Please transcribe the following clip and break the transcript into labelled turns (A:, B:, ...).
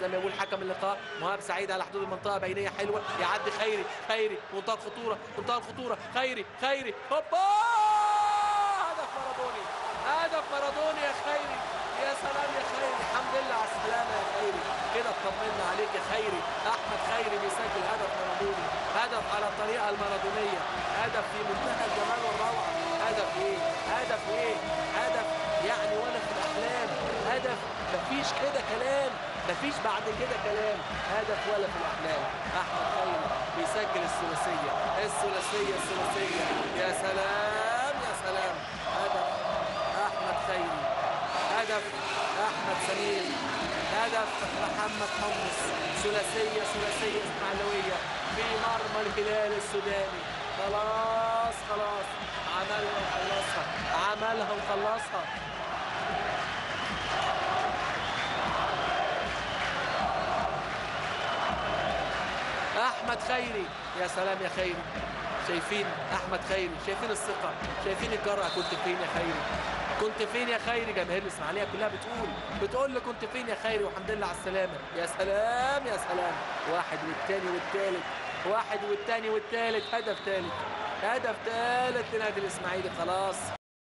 A: زي ما يقول حكم اللقاء. مهاب سعيد على حدود المنطقه، بينيه حلوه، يعدي خيري، خيري منتهى الخطوره، منتهى الخطوره، خيري، خيري، هوبا، هدف مارادوني، هدف مارادوني يا خيري. يا سلام يا خيري، الحمد لله على السلامه يا خيري، كده اطمنا عليك يا خيري. احمد خيري بيسجل هدف مارادوني، هدف على الطريقه المارادونيه، هدف في منتهى الجمال والروعه. هدف ايه؟ هدف ايه؟ هدف يعني ولا في الاحلام، هدف مفيش كده كلام، مفيش بعد كده كلام، هدف ولا في الاحلام. احمد خيري بيسجل الثلاثيه، الثلاثيه، الثلاثيه. يا سلام يا سلام. هدف احمد خيري، هدف احمد سمير، هدف محمد حمص. ثلاثيه، ثلاثيه اسماعيلويه في مرمى الهلال السوداني. خلاص خلاص، عملها وخلصها، عملها وخلصها. احمد خيري، يا سلام يا خيري. شايفين احمد خيري، شايفين الثقه، شايفين الجرأه. كنت فين يا خيري؟ كنت فين يا خيري؟ جماهير الاسماعيليه كلها بتقول له كنت فين يا خيري، والحمد لله على السلامه. يا سلام يا سلام. واحد والتاني والتالت، واحد والتاني والتالت، هدف تالت، هدف تالت لنادي الاسماعيلي. خلاص